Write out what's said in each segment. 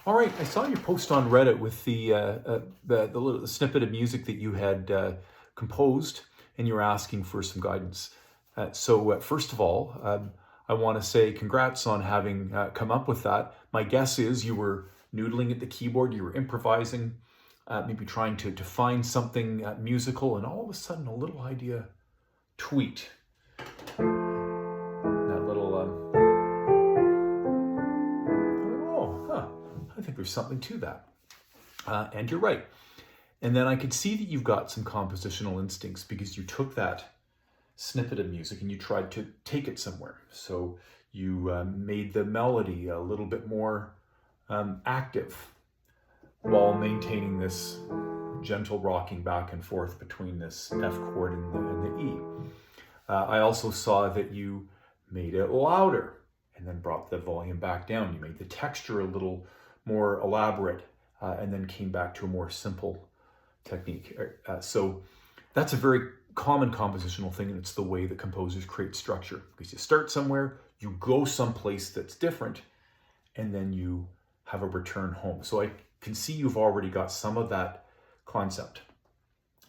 All right, I saw your post on Reddit with the little snippet of music that you had composed, and you were asking for some guidance. So first of all, I want to say congrats on having come up with that. My guess is you were noodling at the keyboard, you were improvising, maybe trying to find something musical, and all of a sudden a little idea tweet. That little, I think there's something to that. And you're right. And then I could see that you've got some compositional instincts because you took that snippet of music and you tried to take it somewhere. So you made the melody a little bit more active while maintaining this gentle rocking back and forth between this F chord and the E. I also saw that you made it louder and then brought the volume back down. You made the texture a little more elaborate and then came back to a more simple technique. So that's a very common compositional thing, and it's the way that composers create structure. Because you start somewhere, you go someplace that's different, and then you have a return home. So I can see you've already got some of that concept.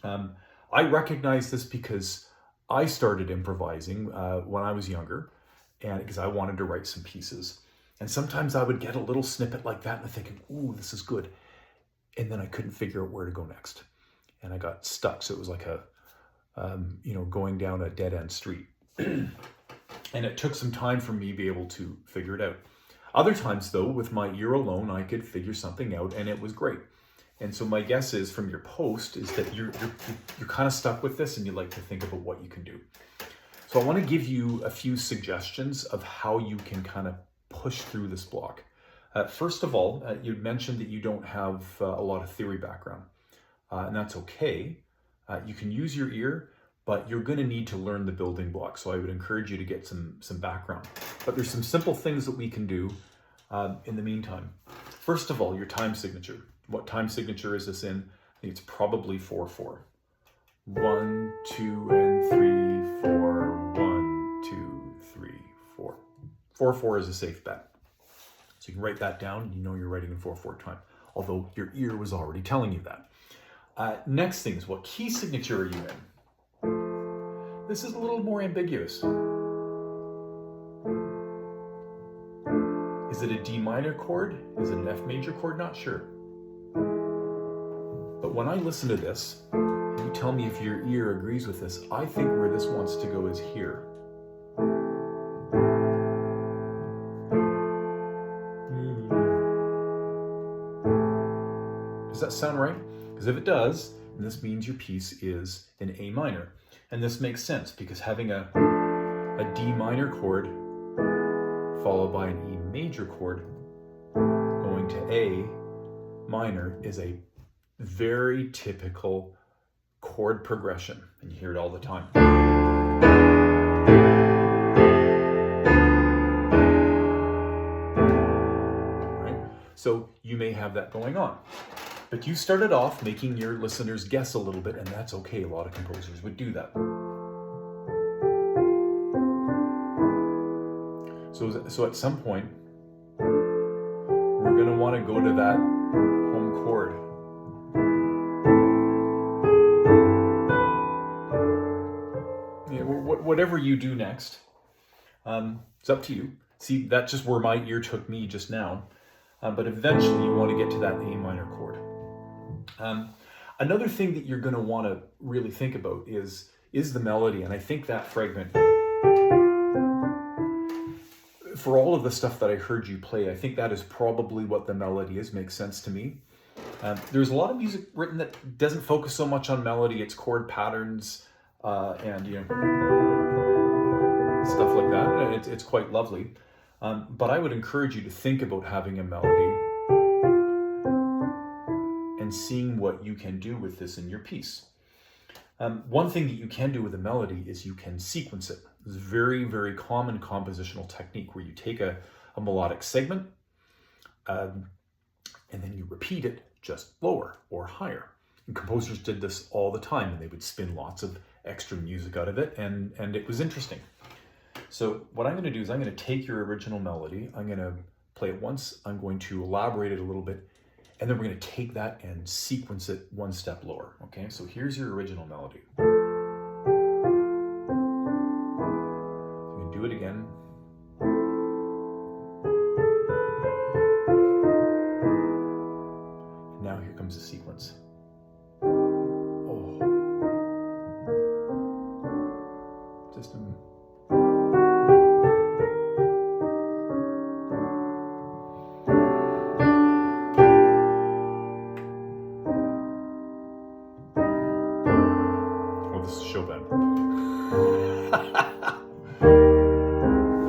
I recognize this because I started improvising when I was younger, and because I wanted to write some pieces. And sometimes I would get a little snippet like that and I'm thinking, ooh, this is good. And then I couldn't figure out where to go next. And I got stuck. So it was like going down a dead end street. And it took some time for me to be able to figure it out. Other times though, with my ear alone, I could figure something out and it was great. And so my guess is from your post is that you're kind of stuck with this and you like to think about what you can do. So I want to give you a few suggestions of how you can kind of push through this block. First of all, you mentioned that you don't have a lot of theory background, and that's okay. You can use your ear, but you're going to need to learn the building blocks. So I would encourage you to get some background. But there's some simple things that we can do in the meantime. First of all, your time signature. What time signature is this in? I think it's probably 4/4. 1, 2, and 3, 4. 1, 2, 3, 4. 4/4 is a safe bet. So you can write that down. You know you're writing in 4/4 time, although your ear was already telling you that. Next thing is, what key signature are you in? This is a little more ambiguous. Is it a D minor chord? Is it an F major chord? Not sure. But when I listen to this, and you tell me if your ear agrees with this, I think where this wants to go is here. Does that sound right? Because if it does, then this means your piece is in A minor. And this makes sense because having a D minor chord followed by an E major chord going to A minor is a very typical chord progression. And you hear it all the time. Right? So you may have that going on. But you started off making your listeners guess a little bit, and that's okay. A lot of composers would do that. So at some point, we're going to want to go to that home chord. You know, whatever you do next, it's up to you. See, that's just where my ear took me just now. But eventually you want to get to that A minor chord. Another thing that you're going to want to really think about is the melody. And I think that fragment, for all of the stuff that I heard you play, I think that is probably what the melody is. Makes sense to me. There's a lot of music written that doesn't focus so much on melody. It's chord patterns and stuff like that. It's quite lovely. But I would encourage you to think about having a melody and seeing what you can do with this in your piece. One thing that you can do with a melody is you can sequence it. It's a very, very common compositional technique where you take a melodic segment and then you repeat it just lower or higher. And composers did this all the time, and they would spin lots of extra music out of it, and it was interesting. So what I'm going to do is I'm going to take your original melody, I'm going to play it once. I'm going to elaborate it a little bit, and then we're going to take that and sequence it one step lower. Okay, so here's your original melody. You can do it again. And now here comes the sequence. Oh. Just a... This is Chopin.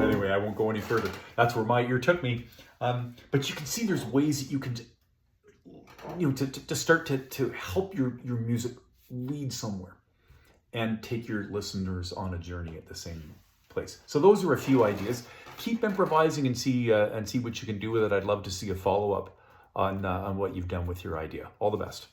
Anyway, I won't go any further. That's where my ear took me. But you can see there's ways that you can, to start to help your music lead somewhere and take your listeners on a journey at the same place. So those are a few ideas. Keep improvising and see what you can do with it. I'd love to see a follow-up on what you've done with your idea. All the best.